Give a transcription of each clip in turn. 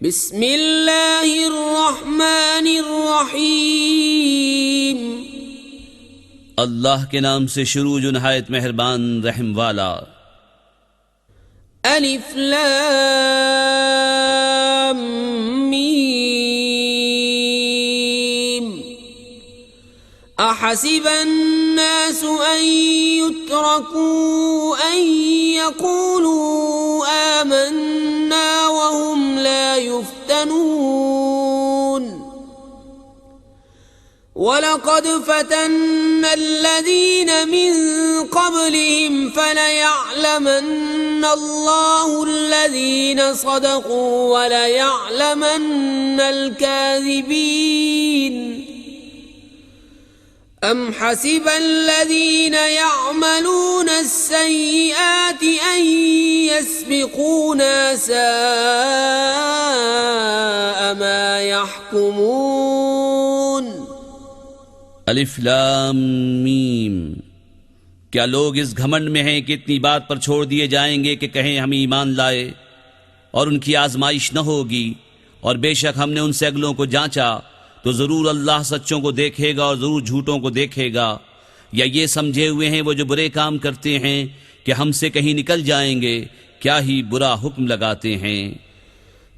बिस्मिल्लाहिर्रहमानिर्रहीम। अल्लाह के नाम से शुरू जो नहायत मेहरबान रहम वाला। अलिफ लाम मीम। अहसिबन नासु अन युत्रकू अन यक़ूलू आमन्ना वहुम ला युफ्तनून। वलक़द फ़तन्ना अल्लज़ीन मिन क़ब्लिहिम फ़लयअलमन्ना अल्लाहु अल्लज़ीन सदक़ू वलयअलमन्ना अल-काज़िबीन। अम हसिब अल्लज़ीन यअमलून अस्सय्यिआत अन यस्बिक़ूना साअ मा यहकुमून। अलिफ लाम मीम। क्या लोग इस घमंड में हैं कि इतनी बात पर छोड़ दिए जाएंगे कि कहें हम ईमान लाए और उनकी आजमाइश न होगी, और बेशक हमने उनसे अगलों को जांचा तो जरूर अल्लाह सच्चों को देखेगा और जरूर झूठों को देखेगा। या ये समझे हुए हैं वो जो बुरे काम करते हैं कि हमसे कहीं निकल जाएंगे, क्या ही बुरा हुक्म लगाते हैं।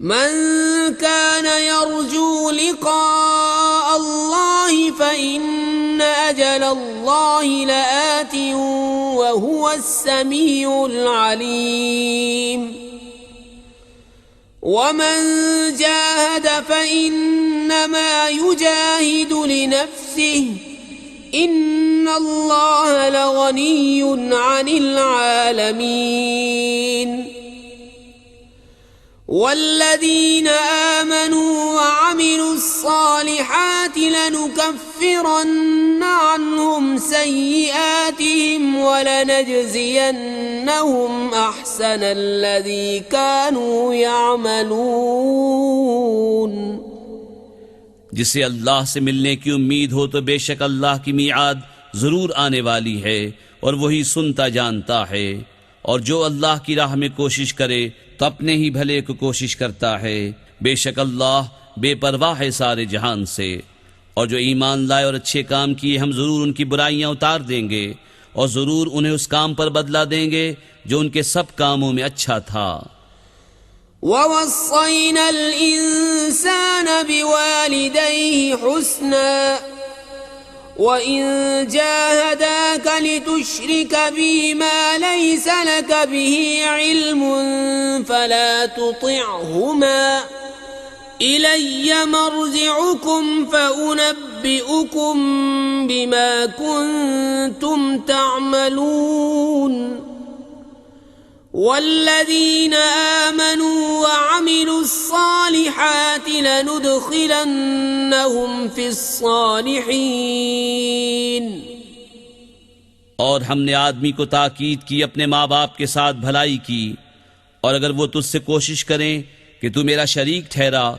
मन कान यरजू लिक़ा अल्लाहि फ़इन्न अजल अल्लाहि लआतिन व हुवा अस्समीउल अलीम। वमन जाहद फ़इन्नमा युजाहिदु लिनफ्सिहि इन्नल्लाह लग़निय्युन अनिल आलमीन। वल्लज़ीन आमनू वअमिलुस्सालिहात लनुकफ्फिरन्न अन्हुम सय्यिआतिहिम वलनजज़ियन्नहुम अहसनल्लज़ी कानू यअमलून। जिसे अल्लाह से मिलने की उम्मीद हो तो बेशक अल्लाह की मीआद जरूर आने वाली है और वही सुनता जानता है। और जो अल्लाह की राह में कोशिश करे तो अपने ही भले को कोशिश करता है। बेशक अल्लाह बेपरवाह है सारे जहान से। और जो ईमान लाए और अच्छे काम किए हम जरूर उनकी बुराइयां उतार देंगे और जरूर उन्हें उस काम पर बदला देंगे जो उनके सब कामों में अच्छा था। ववस्सैनल इंसान बिवालिदैहि हुस्ना वइन जाहदाक लितुश्रिक बी मा लैसा लक बिही इल्मुन फला तुतिअहुमा इलय्य मर्जिउकुम फउनब्बिउकुम बिमा कुन्तुम तअमलून। वल्लज़ीन आमनू वअमिलुस्सालिहात लनुदखिलन्नहुम फिस्सालिहीन। और हमने आदमी को ताकीद की अपने माँ बाप के साथ भलाई की, और अगर वो तुझसे कोशिश करें कि तू मेरा शरीक ठहरा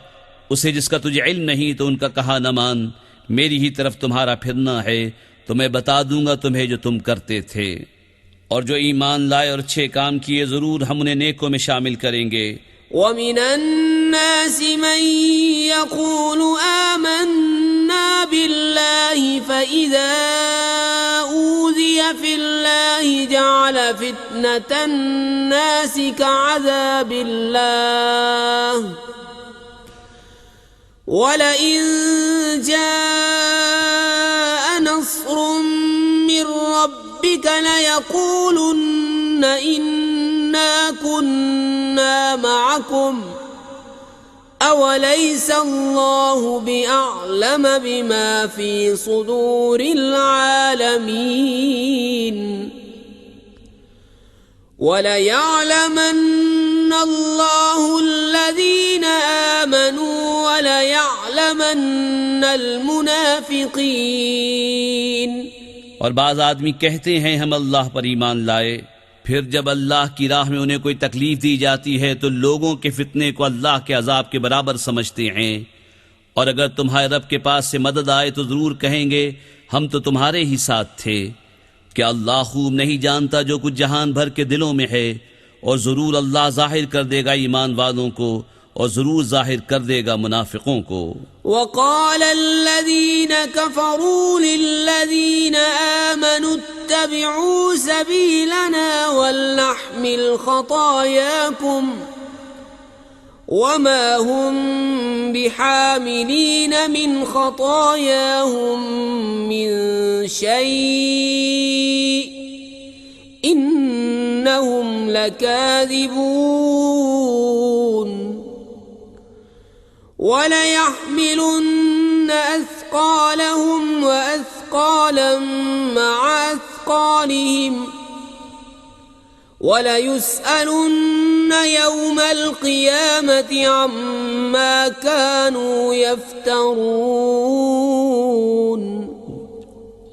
उसे जिसका तुझे इल्म नहीं तो उनका कहा न मान। मेरी ही तरफ तुम्हारा फिरना है तो मैं बता दूंगा तुम्हें जो तुम करते थे। और जो ईमान लाए और अच्छे काम किए जरूर हम उन्हें नेकों में शामिल करेंगे। वमिनन नासि मन यक़ूलु आमन्ना बिल्लाहि फ़इज़ा ऊज़िय फ़िल्लाहि जअल फ़ित्नतन नासि कअज़ाबिल्लाह वलइन जाअ नस्रुम मिर रब्बिक लयक़ूलुन्न इन्ना कुन्ना मअकुम अवलैसा अल्लाहु बिअअलम बिमा फ़ी सुदूरिल आलमीन। वलयअलमन्न अल्लाहु अल्लज़ीन आमनू वलयअलमन्न अल-मुनाफ़िक़ीन। और बाज़ आदमी कहते हैं हम अल्लाह पर ईमान लाए, फिर जब अल्लाह की राह में उन्हें कोई तकलीफ दी जाती है तो लोगों के फितने को अल्लाह के अजाब के बराबर समझते हैं। और अगर तुम्हारे रब के पास से मदद आए तो जरूर कहेंगे हम तो तुम्हारे ही साथ थे। क्या अल्लाह खूब नहीं जानता जो कुछ जहान भर के दिलों में है? और जरूर अल्लाह जाहिर कर देगा ईमान वालों को और जरूर जाहिर कर देगा मुनाफिकों को। وقال الذين كفروا للذين آمنوا اتبعوا سبيلنا ولنحمل خطاياكم وما هم بحاملين من خطاياهم من شيء إنهم لكاذبون وليحملن أثقالهم وأثقالا مع أثقالهم وليسألن يوم القيامة عما كانوا يفترون।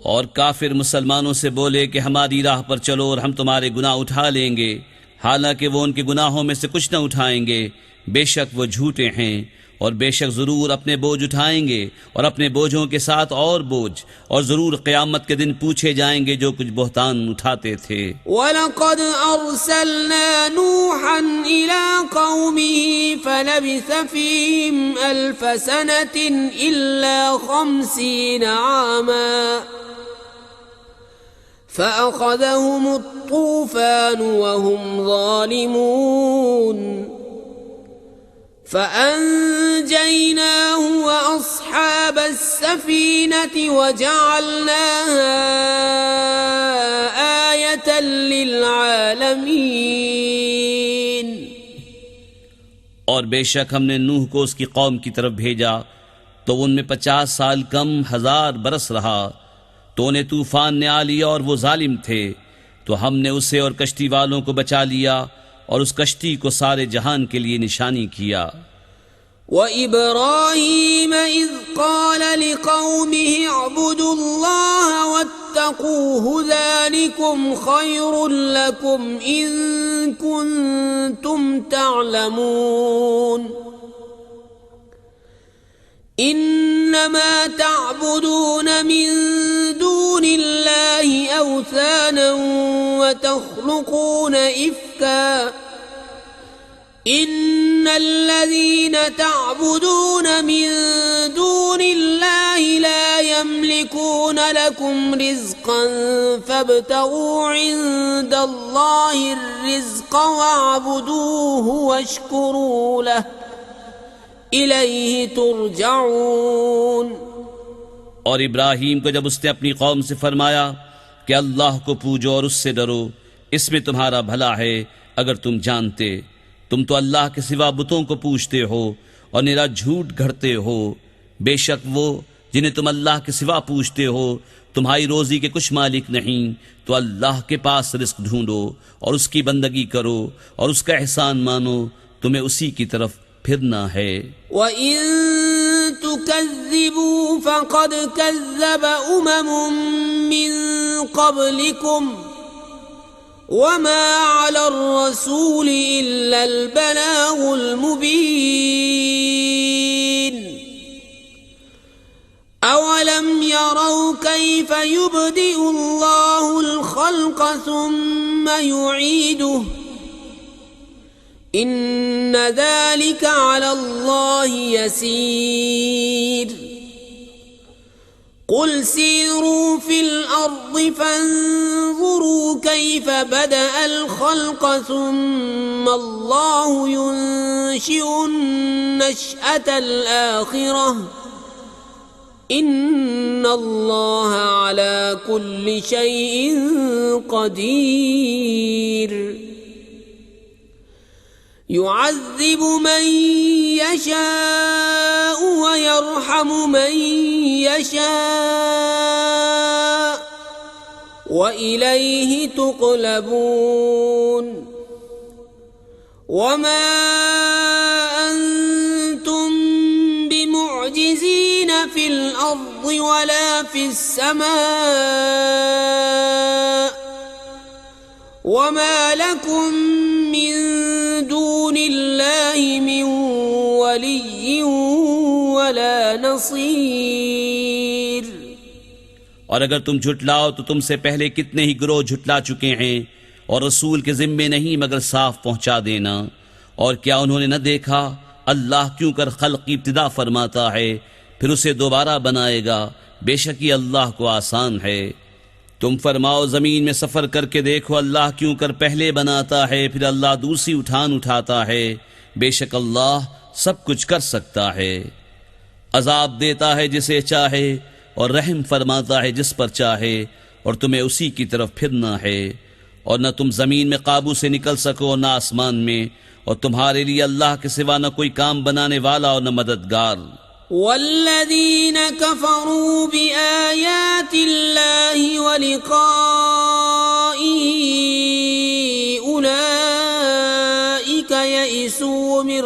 और काफिर मुसलमानों से बोले कि हमारी राह पर चलो और हम तुम्हारे गुनाह उठा लेंगे, हालांकि वो उनके गुनाहों में से कुछ न उठाएंगे। बेशक वो झूठे हैं और बेशक जरूर अपने बोझ उठाएंगे और अपने बोझों के साथ और बोझ, और जरूर क़यामत के दिन पूछे जाएंगे जो कुछ बहतान उठाते थे। वलक़द अर्सलना नूहन इला क़ौमिही फलबिथ फ़ीहिम अल्फ़ सनतिन इल्ला 50 आमा फ़अख़ज़हुम अत्तूफ़ान वहुम ज़ालिमून فأنجيناه وأصحاب السفينة وجعلناها آية للعالمين। और बेशक हमने नूह को उसकी कौम की तरफ भेजा तो उनमें 50 साल कम 1000 बरस रहा, तो उन्हें तूफान ने आ लिया और वो जालिम थे, तो हमने उसे और कश्ती वालों को बचा लिया और उस कश्ती को सारे जहान के लिए निशानी किया। वइब्राहीम इज़ क़ाल लिक़ौमिही अअ्बुदुल्लाह वत्तक़ूहु ज़ालिकुम ख़ैरुल लकुम इन कुन्तुम तअलमून। इन्नमा तअबुदून मिन दूनिल्लाहि औसाना वतख़्लुक़ून इफ़्का इन्नल्लज़ीन तअबुदून मिन दूनिल्लाहि ला यमलिकून लकुम रिज़्क़न फ़ब्तग़ू इंदल्लाहि अर्रिज़्क़ वअबुदूहु वश्कुरू लहु इलैहि तुरजऊन। और इब्राहीम को जब उसने अपनी कौम से फरमाया कि अल्लाह को पूजो और उससे डरो, इसमें तुम्हारा भला है अगर तुम जानते। तुम तो अल्लाह के सिवा बुतों को पूजते हो और निरा झूठ घड़ते हो। बेशक वो जिन्हें तुम अल्लाह के सिवा पूजते हो तुम्हारी रोजी के कुछ मालिक नहीं, तो अल्लाह के पास रिस्क ढूंढो और उसकी बंदगी करो और उसका एहसान मानो, तुम्हें उसी की तरफ फिरना है। वइन तुकज़्ज़िबू फ़क़द कज़्ज़ब उममुम मिन क़ब्लिकुम वमा अलर रसूल इल्लल बलागुल मुबीन। अवलम यरौ कैफ़ युब्दिउल्लाहुल ख़ल्क़ सुम्म युईदुहु इन्न ज़ालिका अलल्लाहि यसीर। कुल सीरू फिल अर्ज़ि फंज़ुरू कैफ़ बदअल ख़ल्क़ सुम्म अल्लाहु युनशिउन नशअतल आखिरह इन्नल्लाह अला कुल्लि शैइन क़दीर। युअज़्ज़िबु मन यशाअ व यरहमु मन यशाअ व इलैहि तुक़लबून। वमा अंतुम बिमुअ्जिज़ीन फिल अर्ज़ि वला फिस समाअ वमा लकुम मिन दूनिल्लाहि मिन वलिय्यिन वला नसीर। और अगर तुम झुटलाओ तो तुमसे पहले कितने ही गिरोह झुटला चुके हैं, और रसूल के जिम्मे नहीं मगर साफ पहुंचा देना। और क्या उन्होंने न देखा अल्लाह क्यों कर खल्क की इब्तिदा फरमाता है फिर उसे दोबारा बनाएगा, बेशक ये अल्लाह को आसान है। तुम फरमाओ जमीन में सफर करके देखो, अल्लाह क्यों कर पहले बनाता है फिर अल्लाह दूसरी उठान उठाता है, बेशक अल्लाह सब कुछ कर सकता है। अजाब देता है जिसे चाहे और रहम फरमाता है जिस पर चाहे, और तुम्हें उसी की तरफ फिरना है। और न तुम जमीन में काबू से निकल सको और न आसमान में, और तुम्हारे लिए अल्लाह के सिवा न कोई काम बनाने वाला और न मददगार। वल्लज़ीन कफ़रू बिआयातिल्लाहि व लिक़ाइही उलाइका यइसू मिन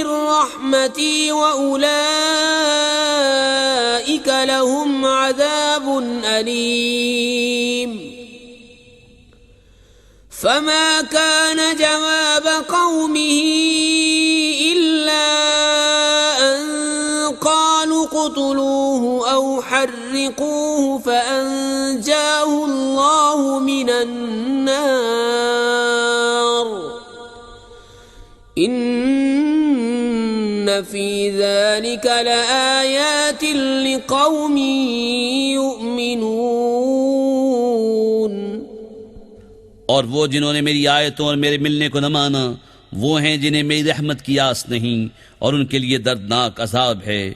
रहमती व उलाइका लहुम अज़ाबुन अलीम। फमा कान जवाब कौमिही इल्ला अन क़ालू क़ुतलूहु औ हर्रिक़ूहु फ़अंजाहु अल्लाहु मिनन नार। इन्न फ़ी ज़ालिक लआयातिन लिक़ौमिन युमिनून। और वो जिन्होंने मेरी आयतों और मेरे मिलने को न माना, वो हैं जिन्हें मेरी रहमत की आस नहीं, और उनके लिए दर्दनाक अजाब है।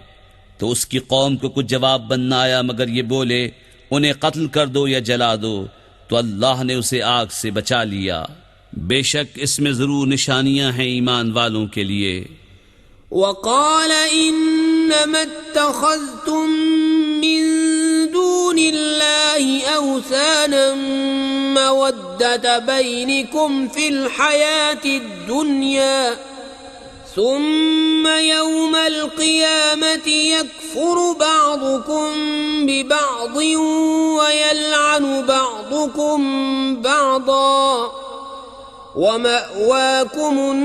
तो उसकी कौम को कुछ जवाब बनना आया मगर ये बोले, उन्हें कत्ल कर दो या जला दो। तो अल्लाह ने उसे आग से बचा लिया। बेशक इसमें जरूर निशानियां हैं ईमान वालों के लिए। वक़ाल इन्नमा इत्तख़ज़्तुम मिन दूनिल्लाहि औसानम मवद्दत बैनिकुम फिल हयातिद दुनिया सुम्मा यौमल क़ियामति यकफ़ुरु बअदुकुम बिबअदिन व यलअनु बअदुकुम बअदा व मअवाकुमुन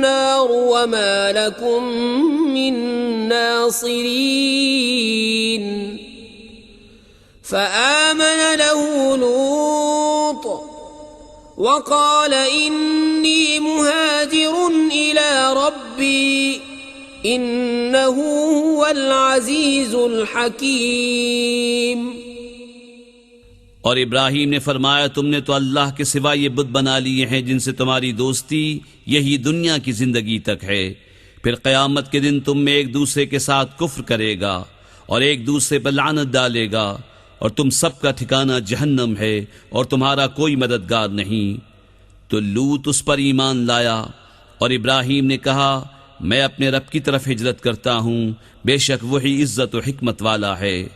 नार व मा लकुम मिन नासिरीन। फ़आमन लहु लूत वक़ाल इन्नी मुहाजिरुन इला रब्बी इन्नहु हुवल अज़ीज़ुल हकीम। और इब्राहीम ने फरमाया, तुमने तो अल्लाह के सिवा ये बुत बना लिए हैं जिनसे तुम्हारी दोस्ती यही दुनिया की जिंदगी तक है। फिर क़यामत के दिन तुम में एक दूसरे के साथ कुफ्र करेगा और एक दूसरे पर लानत डालेगा, और तुम सबका ठिकाना जहन्नम है और तुम्हारा कोई मददगार नहीं। तो लूत उस पर ईमान लाया, और इब्राहीम ने कहा, मैं अपने रब की तरफ हिजरत करता हूँ, बेशक वही इज्जत और हिकमत वाला है।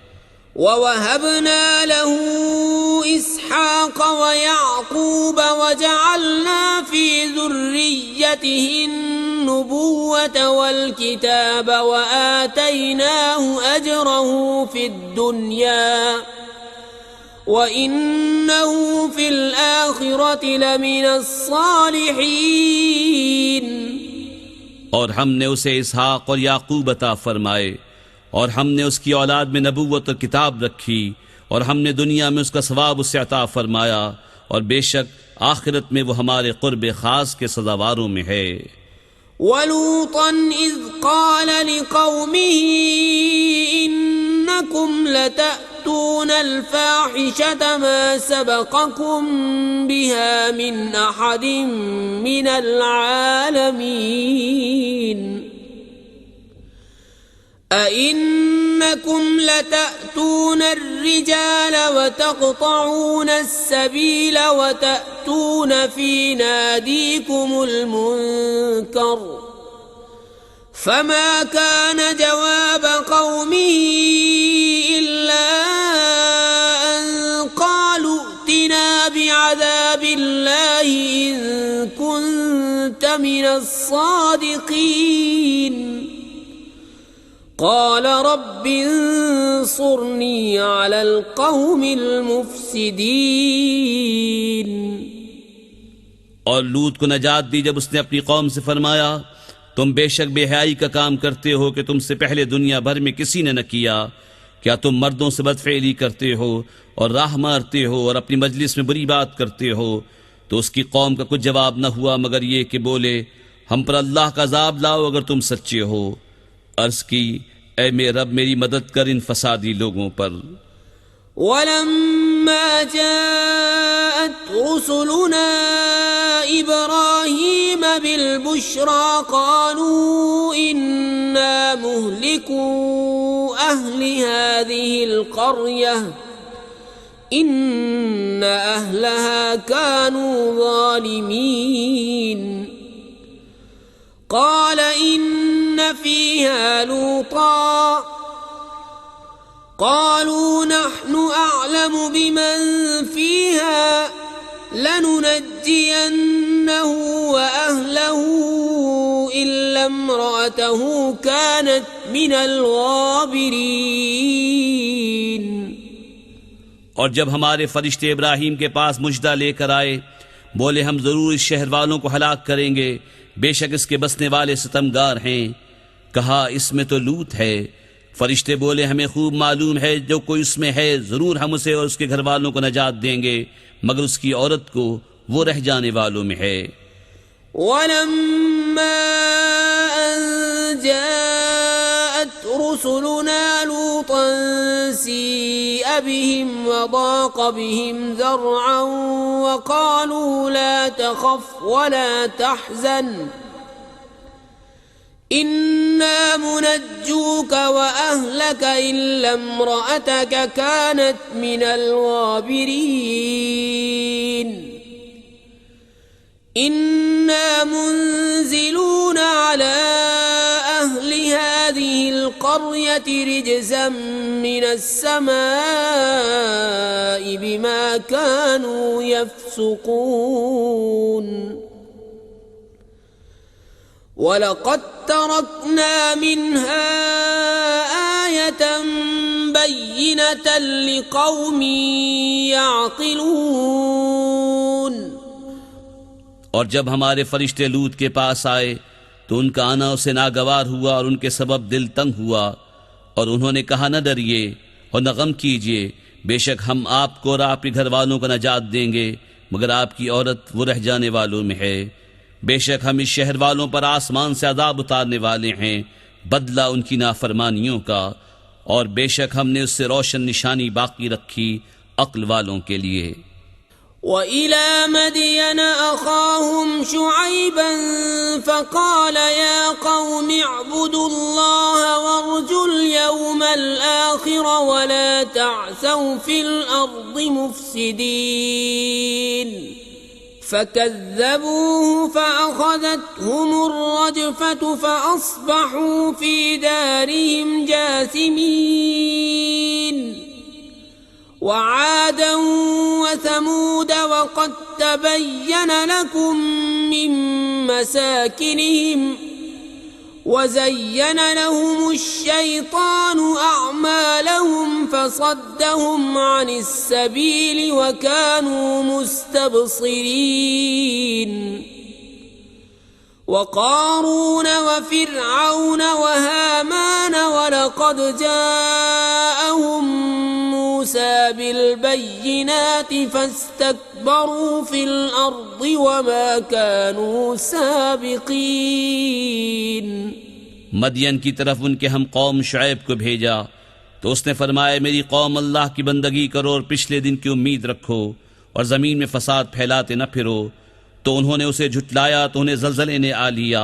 ववहबना लहू इसहाक़ व याक़ूब वजअलना फ़ी ज़ुर्रिय्यतिहि नुबुव्वत वल किताब व आतैनाहु अजरहु फ़िद दुनिया व इन्नहु फ़िल आख़िरति लमिनस सालिहीन। और हमने उसे इसहाक़ और याक़ूब अता फरमाए, और हमने उसकी औलाद में नबुव्वत और किताब रखी, और हमने दुनिया में उसका सवाब उसे अता फरमाया, और बेशक आखिरत में वो हमारे क़ुर्ब ख़ास के सज़ावारों में है। वलूतन इज़ क़ाल लिक़ौमिही इन्नकुम लतअतूनल फ़ाहिशत मा सबक़कुम बिहा मिन अहदिन मिनल आलमीन। अइन्नकुम लतअतून अर्रिजाल वतक़तऊन अस्सबील वतअतून फ़ी नादीकुमुल मुनकर। फमा कान जवाब क़ौमिही इल्ला अन क़ालू इतिना बिअज़ाबिल्लाहि इन कुन्त मिनस सादिक़ीन। क़ाल रब्बि अंसुरनी अलल क़ौमिल मुफ़्सिदीन। और लूत को नजात दी जब उसने अपनी कौम से फरमाया, तुम बेशक बेहयाई का काम करते हो कि तुमसे पहले दुनिया भर में किसी ने न किया। क्या तुम मर्दों से बदफेली करते हो और राह मारते हो और अपनी मजलिस में बुरी बात करते हो? तो उसकी कौम का कुछ जवाब न हुआ मगर ये कि बोले, हम पर अल्लाह का अज़ाब लाओ अगर तुम सच्चे हो। अर्ज की, ऐ मेरे रब मेरी मदद कर इन फसादी लोगों पर। वलम्मा जाअत रुसुलुना इब्राहीम बिलबुश्रा क़ालू इन्ना मुहलिकू अहलि हाज़िहिल क़र्यह इन्न अहलहा कानू ज़ालिमीन। क़ाल इन्न फ़ीहा लूता क़ालू नहनु अअलमु बिमन फ़ीहा लनुनज्जियन्नहु व अहलहु इल्ला इम्रअतहु कानत मिनल गाबिरीन। और जब हमारे फरिश्ते इब्राहीम के पास मुजदा लेकर आए, बोले हम जरूर इस शहर वालों को हलाक करेंगे, बेशक इसके बसने वाले सितमगार हैं। कहा इसमें तो लूत है। फरिश्ते बोले हमें खूब मालूम है जो कोई उसमें है, जरूर हम उसे और उसके घर वालों को नजात देंगे, मगर उसकी औरत को वो रह जाने वालों में है। वलम्मा अन जाअत रुसुलुना लूतन सीअ बिहिम वदाक़ बिहिम ज़रअन वक़ालू ला तख़फ़ वला तहज़न इन्ना मुनज्जूक व अहलक इल्ला इम्रअतक कानत मिनल गाबिरीन। इन्ना मुनज़िलूना अला अहलि हाज़िहिल क़र्यति रिजज़म मिनस समाइ बिमा कानू यफ़्सुक़ून। वलक़द तरकना मिन्हा आयतन बय्यिनतन लिक़ौमिन यअक़िलून। और जब हमारे फरिश्ते लूत के पास आए तो उनका आना उसे नागवार हुआ और उनके सबब दिल तंग हुआ, और उन्होंने कहा न डरिए और न गम कीजिए, बेशक हम आपको और आपके घर वालों को नजात देंगे, मगर आपकी औरत वो रह जाने वालों में है। बेशक हम इस शहर वालों पर आसमान से अज़ाब उतारने वाले हैं, बदला उनकी नाफरमानियों का, और बेशक हमने उससे रोशन निशानी बाकी रखी अक्ल वालों के लिए। वइला मदियन अखाहुम शुअयबन फ़क़ाल या क़ौमि अअ्बुदुल्लाह वरजुल यौमल आखिर वला तअसौ फ़िल अर्दि मुफ़्सिदीन। फ़कज़्ज़बूहु फ़अख़ज़तहुम अर्रजफ़तु फ़अस्बहू फ़ी दारिहिम जासिमीन। वआदा वसमूद वक़द तबय्यन लकुम मिन मसाकिनिहिम वज़य्यन लहुमुश्शैतानु अअमालहुम फसद्दहुम अनिस्सबील वकानू मुस्तबसिरीन। वक़ारून वफ़िरऔन वहामान वलक़द जाअहुम मूसा बिलबय्यिनाति फस्तकबरू फ़िल अर्दि वमा कानू साबिक़ीन। मदियन की तरफ उनके हम कौम शुएब को भेजा तो उसने फरमाया मेरी कौम अल्लाह की बंदगी करो और पिछले दिन की उम्मीद रखो और ज़मीन में फसाद फैलाते न फिरो। तो उन्होंने उसे झुटलाया तो उन्हें ज़लज़ले ने आ लिया,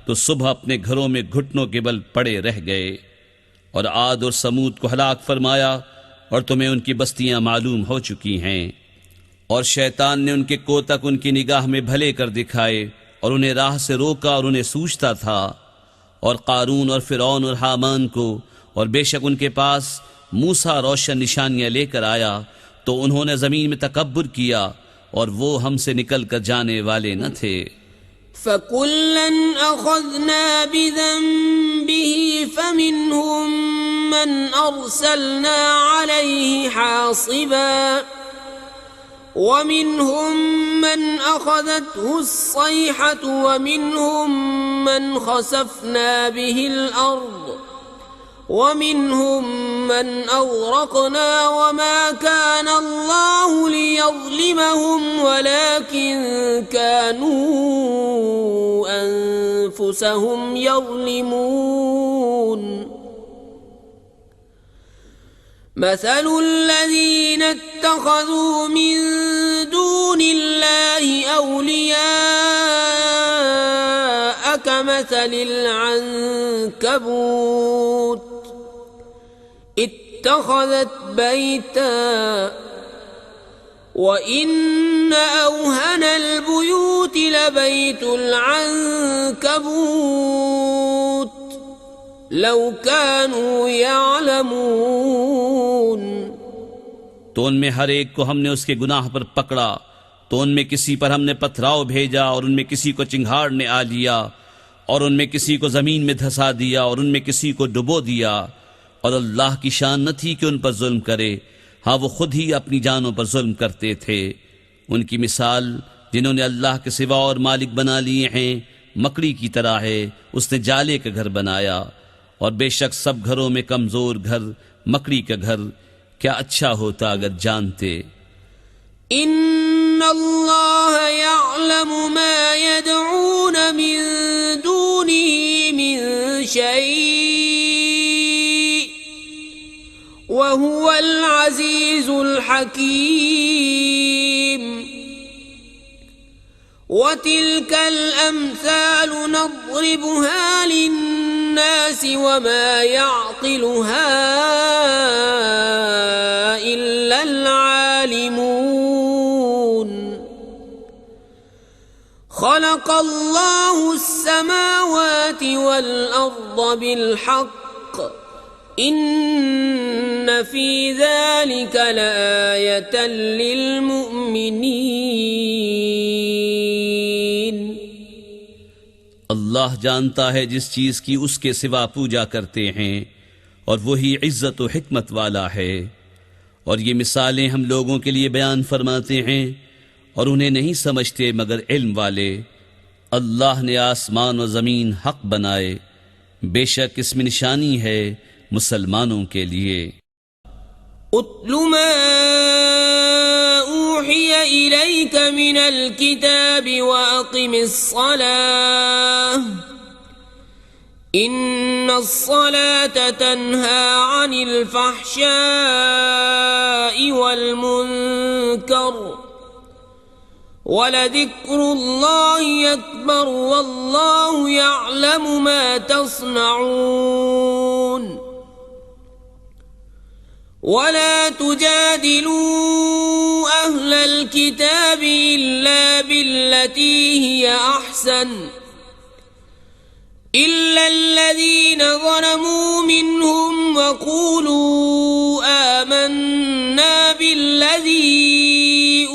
तो सुबह अपने घरों में घुटनों के बल पड़े रह गए। और आद और समूद को हलाक फरमाया और तुम्हें उनकी बस्तियां मालूम हो चुकी हैं। और शैतान ने उनके कोतक उनकी निगाह में भले कर दिखाए और उन्हें राह से रोका और उन्हें सूझता था। और कारून और फिरौन और हामान को, और बेशक उनके पास मूसा रोशन निशानियां लेकर आया, तो उन्होंने ज़मीन में तकब्बुर किया और वो हमसे निकल कर जाने वाले न थे। फ़कुल्लन अख़ज़ना बिज़न्बिही फ़मिन्हुम मन अरसलना अलैहि हासिबा वमिन्हुम मन अख़ज़तहु अस्सैहतु वमिन्हुम मन ख़सफ़ना बिहिल अर्द ومنهم من أغرقنا وما كان الله ليظلمهم ولكن كانوا أنفسهم يظلمون مثل الذين اتخذوا من دون الله أولياء كمثل العنكبوت اتخذت بيتا وإن أوهن البيوت لبيت العنكبوت لو كانوا يعلمون तो उनमें हर एक को हमने उसके गुनाह पर पकड़ा, तो उनमें किसी पर हमने पथराव भेजा और उनमें किसी को चिंगाड़ने आ लिया और उनमें किसी को जमीन में धंसा दिया और उनमें किसी को डुबो दिया। और अल्लाह की शान न थी कि उन पर जुल्म करे, हाँ वो खुद ही अपनी जानों पर जुल्म करते थे। उनकी मिसाल जिन्होंने अल्लाह के सिवा और मालिक बना लिए हैं मकड़ी की तरह है, उसने जाले का घर बनाया, और बेशक सब घरों में कमजोर घर मकड़ी का घर। क्या अच्छा होता अगर जानते। इन्नल्लाह यअलमु मा यदऊन मिन दूनिही मिन शै व हुवल अज़ीज़ुल हकीम व तिल्कल अम्साल नضربها लिन्नास व मा यअक़िलुहा इल्लल आलिमून खलक़ल्लाहु अस्समावाति वल अर्द बिलहक़ इन्न फी ज़ालिका लआयतन लिलमुमिनीन। अल्लाह जानता है जिस चीज की उसके सिवा पूजा करते हैं, और वही इज्जत व हिकमत वाला है। और ये मिसालें हम लोगों के लिए बयान फरमाते हैं और उन्हें नहीं समझते मगर इल्म वाले। अल्लाह ने आसमान और ज़मीन हक बनाए, बेशक इसमें निशानी है मुसलमानों के लिए। उत्लु मा ऊहिय इलैक मिनल किताबि व अक़िमिस्सलाह इन्नस्सलाता तन्हा अनिल फ़हशाइ वल मुनकर वलज़िक्रुल्लाहि अकबर वल्लाहु यअलमु मा तस्नऊन। वला तुजादिलू अहलल किताबि इल्ला बिल्लती हिय अहसन इल्लल्लज़ीन ज़लमू मिन्हुम वक़ूलू आमन्ना बिल्लज़ी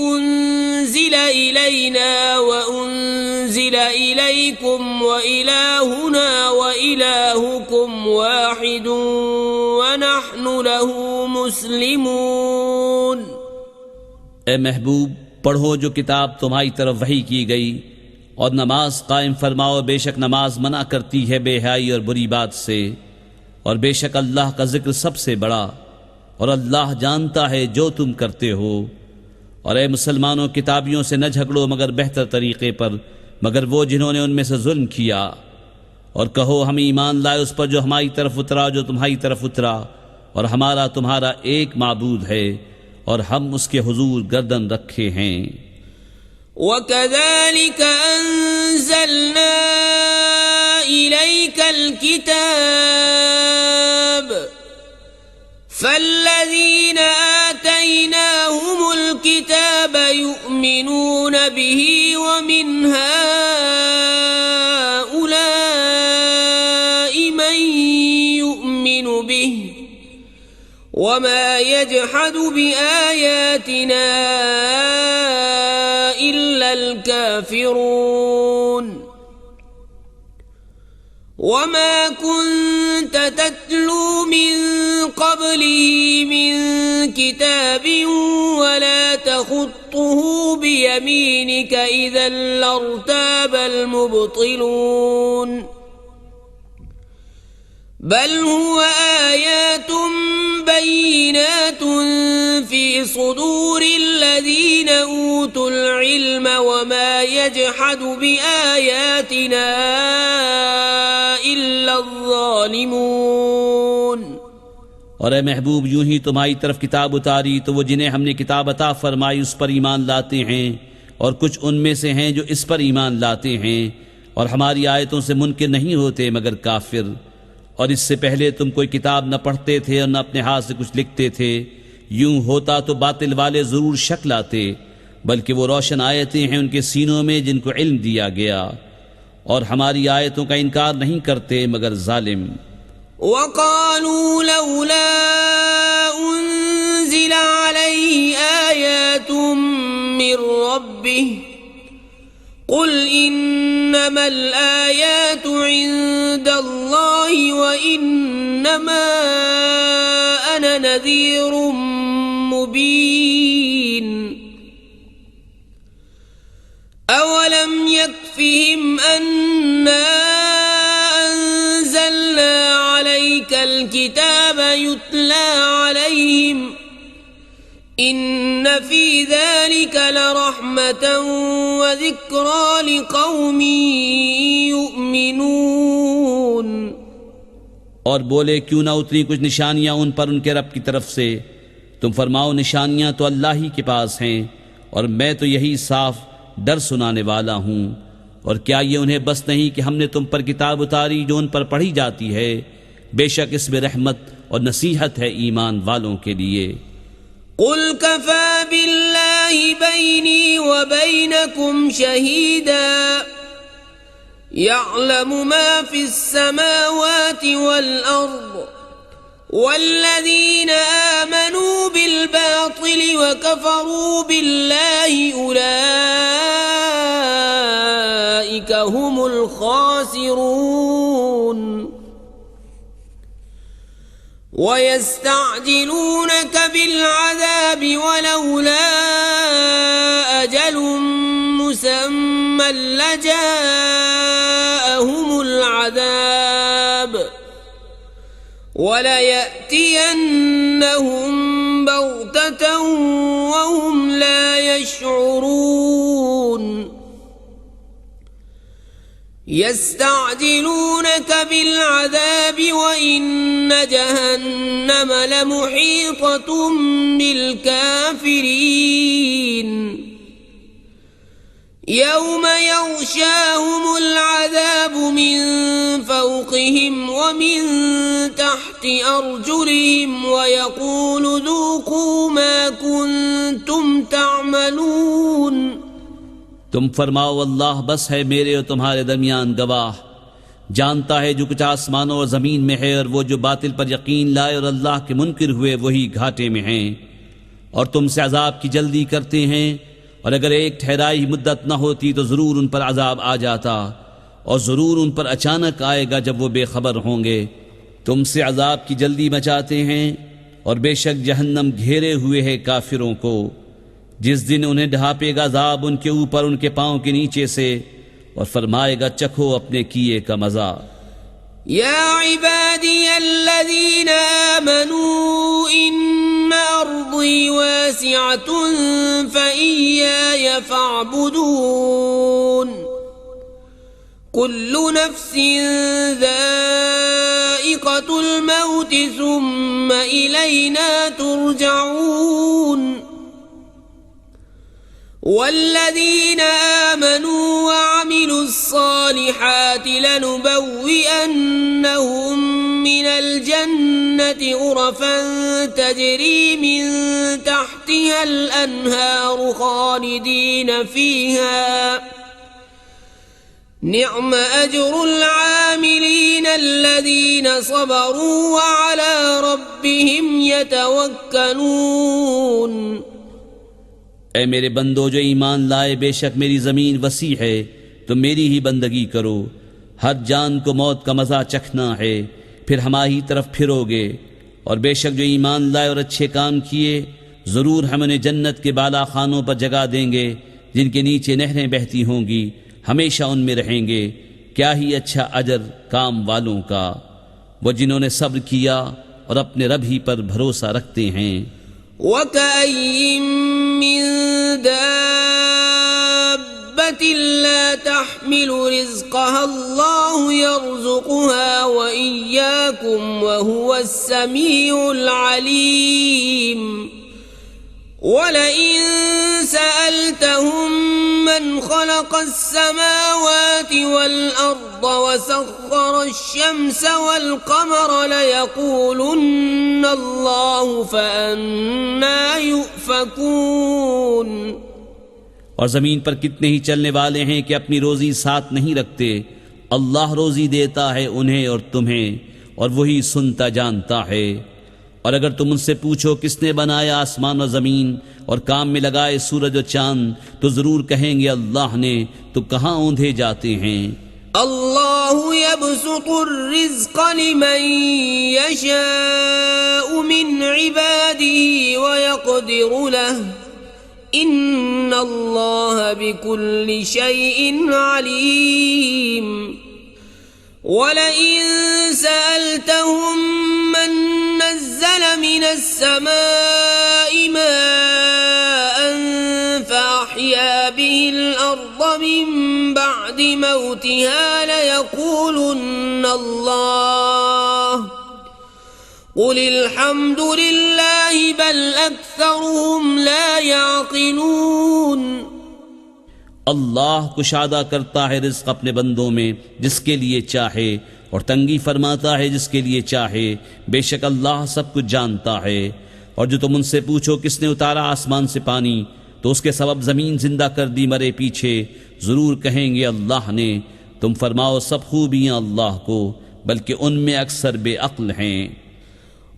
उन्ज़िल इलैना व उन्ज़िल इलैकुम व इलाहुना व इलाहुकुम वाहिदुन व नहनु लहू मुस्लिमून। ए महबूब, पढ़ो जो किताब तुम्हारी तरफ वही की गई और नमाज कायम फरमाओ, बेशक नमाज मना करती है बेहयाई और बुरी बात से, और बेशक अल्लाह का जिक्र सबसे बड़ा, और अल्लाह जानता है जो तुम करते हो। और ए मुसलमानों, किताबियों से न झगड़ो मगर बेहतर तरीके पर, मगर वो जिन्होंने उनमें से जुल्म किया। और कहो हम ईमान लाए उस पर जो हमारी तरफ उतरा, जो तुम्हारी तरफ उतरा, और हमारा तुम्हारा एक माबूद है, और हम उसके हुजूर गर्दन रखे हैं। वकज़ालिक अंज़लना इलैकल किताब फल्लज़ीन आतैनाहुमुल किताब युमिनून बिही व मिन हाउलाइ मन युमिनु बिही वमा यजहदु बिआयातिना इल्लल काफिरून। वमा कुन्त तत्लू मिन क़ब्लिही मिन किताबिन वला तख़ुत्तुहु बियमीनिक इज़न लर्ताबल मुब्तिलून। बल हुवा आयातुम बय्यिनातुन फी सुदूरिल्लज़ीना ऊतुल इल्म वमा यजहदु बिआयातिना इल्लज़्ज़ालिमून। और ए महबूब, यूं ही तुम्हारी तरफ किताब उतारी तो वो जिन्हें हमने किताब अता फरमाई उस पर ईमान लाते हैं, और कुछ उनमें से हैं जो इस पर ईमान लाते हैं, और हमारी आयतों से मुनकिर नहीं होते मगर काफिर। और इससे पहले तुम कोई किताब न पढ़ते थे और न अपने हाथ से कुछ लिखते थे। यूं होता तो बातिल वाले जरूर शक लाते, बल्कि वो रोशन आयतें हैं उनके सीनों में जिनको इल्म दिया गया, और हमारी आयतों का इनकार नहीं करते मगर जालिम। वक़ालू लौला उन्ज़िला अलैहि आयातुम मिर रब्बिह क़ुल इन्नमल आयातु इंदल्लाहि व इन्नमा अना नज़ीरुम मुबीन। अवलम यक्फ़िहिम अन्ना अंज़लना अलैकल किताब युतला अलैहिम इन्न फी ज़ालिक लरहमतन व ज़िक्रा लिक़ौमिन युमिनून। और बोले, क्यों ना उतरी कुछ निशानियां उन पर उनके रब की तरफ से। तुम फरमाओ, निशानियां तो अल्लाह ही के पास हैं, और मैं तो यही साफ डर सुनाने वाला हूँ। और क्या ये उन्हें बस नहीं कि हमने तुम पर किताब उतारी जो उन पर पढ़ी जाती है? बेशक इसमें रहमत और नसीहत है ईमान वालों के लिए। कुल कफ़ा बिल्लाहि बैनी व बैनकुम शहीदा यअलमु मा फिस समावाति वल अर्द वल्लज़ीना आमनू बिल बातिल व कफ़रू बिल्लाहि उलाइका हुमुल खासिरून। वयस्तअजिलूनक बिल्अज़ाब वलौला अजलुम मुसम्मा लजाअहुमुल अज़ाब वलयअतियन्नहुम बग़ततन वहुम ला यशऊरून। यस्तअजिलूनक बिल्अज़ाब व इन्न जहन्नम लमुहीततुम बिल्काफिरीन। यौम यग़शाहुमुल अज़ाब मिन फ़ौक़िहिम व मिन तहति अर्जुलिहिम व यक़ूलु ज़ूक़ू मा कुन्तुम तअमलून। तुम फरमाओ, अल्लाह बस है मेरे और तुम्हारे दरमियान गवाह, जानता है जो कुछ आसमानों और ज़मीन में है, और वो जो बातिल पर यकीन लाए और अल्लाह के मुनकिर हुए वही घाटे में हैं। और तुमसे अजाब की जल्दी करते हैं, और अगर एक ठहराई मुद्दत न होती तो ज़रूर उन पर अजाब आ जाता, और ज़रूर उन पर अचानक आएगा जब वो बेखबर होंगे। तुमसे अजाब की जल्दी मचाते हैं, और बेशक जहन्नम घेरे हुए है काफिरों को। जिस दिन उन्हें ढापेगा अजाब उनके ऊपर उनके पांव के नीचे से, और फरमाएगा, चखो अपने किए का मजा। या इबादियल्लज़ीना आमनू इन्न अर्दी वासिअतुन फ़इय्याय फ़अबुदून। कुल्लु नफ्सिन ज़ाइक़तुल मौत सुम्मा इलैना तुरजऊन। वल्लज़ीन आमनू वअमिलुस सालिहाति लनुबव्विअन्नहुम मिनल जन्नति ग़ुरफ़न तजरी मिन तहतिहल अन्हारु ख़ालिदीन फ़ीहा निअम अज्रुल आमिलीन अल्लज़ीन सबरू व अला रब्बिहिम यतवक्कलून। ऐ मेरे बंदो जो ईमान लाए, बेशक मेरी ज़मीन वसी है, तो मेरी ही बंदगी करो। हर जान को मौत का मज़ा चखना है, फिर हमारी तरफ फिरोगे। और बेशक जो ईमान लाए और अच्छे काम किए, ज़रूर हम उन्हें जन्नत के बाला खानों पर जगह देंगे, जिनके नीचे नहरें बहती होंगी, हमेशा उनमें रहेंगे। क्या ही अच्छा अजर काम वालों का। वो जिन्होंने सब्र किया और अपने रब ही पर भरोसा रखते हैं। वकअय्यिम मिन दाब्बतिन ला तहमिलु रिज़्क़हा अल्लाहु यर्ज़ुक़ुहा व इय्याकुम व हुवस समीउल अलीम। वलइन सअल्तहुम मन खलक़स समावाति वल अर्द वसख़्ख़रश शम्स वल क़मर लयक़ूलुन्न अल्लाहु फ़अन्ना युफ़कून। और जमीन पर कितने ही चलने वाले हैं कि अपनी रोजी साथ नहीं रखते। अल्लाह रोजी देता है उन्हें और तुम्हें, और वही सुनता जानता है। और अगर तुम उनसे पूछो किसने बनाया आसमान और जमीन और काम में लगाए सूरज और चांद, तो जरूर कहेंगे अल्लाह ने, तो कहाँ औंधे जाते हैं। अल्लाहु यबसुतुर रिज़्क़ लिमन यशाअु मिन इबादिही व यक़दिरु लहु इन्नल्लाह बिकुल्लि शैइन अलीम। वलइन सअल्तहुम मन नज़्ज़ल मिनस समाइ माअन फ़अह्या बिहिल अर्द मिन बअदि मौतिहा लयक़ूलुन्न अल्लाह क़ुलिल हम्दुलिल्लाहि बल अक्सरुहुम ला याक़िलून। अल्लाह कुशादा करता है रिज़्क़ अपने बंदों में जिसके लिए चाहे, और तंगी फरमाता है जिसके लिए चाहे। बेशक अल्लाह सब कुछ जानता है। और जो तुम उनसे पूछो किसने उतारा आसमान से पानी, तो उसके सबब जमीन जिंदा कर दी मरे पीछे, जरूर कहेंगे अल्लाह ने। तुम फरमाओ सब खूबियां अल्लाह को, बल्कि उनमें अक्सर बेअक्ल हैं।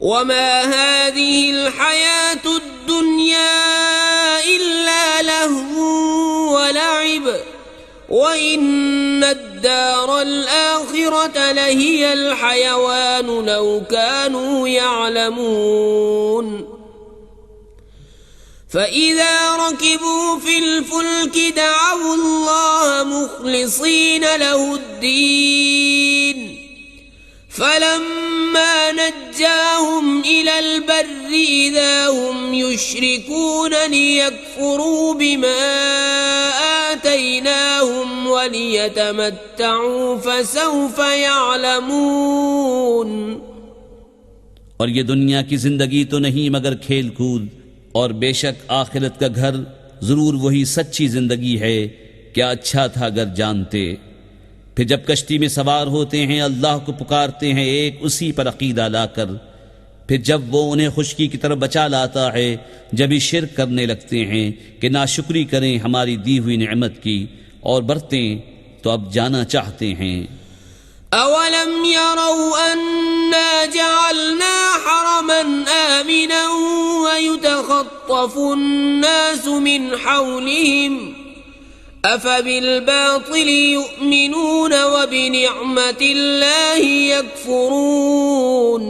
वमा हादिहिल हयातुद दुनिया इल्ला लहवु व लइब व इन्नद-दारल आखिरत लहियल हयवान लौ कानू यअलमून। फ़इज़ा रकिबू फ़िल फ़ुल्कि दअवु अल्लाह मुख़लिसीन लहुद्दीन फलम्मा नज्जाहुम इलल बर्रि इज़ा हुम युश्रिकून लियकफ़ुरू बिमा आतैनाहुम वलियतमत्तऊ फसौफ़ यअलमून। और ये दुनिया की जिंदगी तो नहीं मगर खेल कूद, और बेशक आखिरत का घर जरूर वही सच्ची जिंदगी है। क्या अच्छा था अगर जानते। फिर जब कश्ती में सवार होते हैं अल्लाह को पुकारते हैं एक उसी पर अकीदा लाकर। फिर जब वो उन्हें खुशकी की तरफ बचा लाता है, जब ही शिर्क करने लगते हैं कि नाशुक्री करें हमारी दी हुई नेमत की और बरतें, तो अब जाना चाहते हैं। अवलम यरौ अन्ना जअलना हरमन आमिना व युतखत्तफु अन्नासु मिन हौलिहिम अफबिलबातिल युमिनून व बिनिअमतिल्लाहि यकफुरून।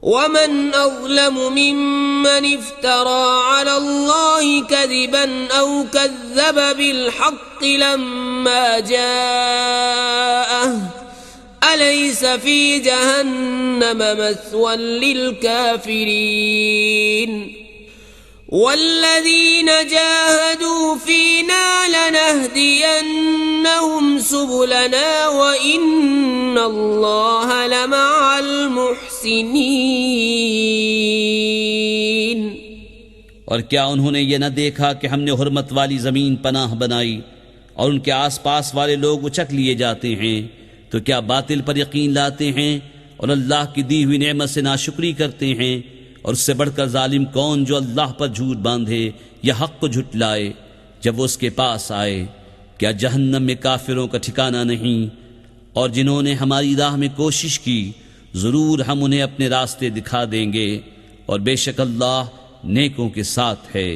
वमन अज़लमु मिम्मन इफ्तरा अलल्लाहि कज़िबन औ कज़्ज़ब बिलहक़्क़ि लम्मा जाअह अलैस फी जहन्नम मस्वन लिलकाफिरीन। वल्लज़ीन जाहदू फ़ीना लनहदियन्नहुम सुबुलना व इन्नल्लाह लमअल मुहसिनीन। और क्या उन्होंने ये न देखा कि हमने हुर्मत वाली ज़मीन पनाह बनाई और उनके आसपास वाले लोग उचक लिए जाते हैं, तो क्या बातिल पर यकीन लाते हैं और अल्लाह की दी हुई नेमत से नाशुक्री करते हैं। और उससे बढ़कर जालिम कौन जो अल्लाह पर झूठ बांधे या हक को झुटलाए जब वो उसके पास आए। क्या जहन्नम में काफिरों का ठिकाना नहीं। और जिन्होंने हमारी राह में कोशिश की जरूर हम उन्हें अपने रास्ते दिखा देंगे, और बेशक अल्लाह नेकों के साथ है।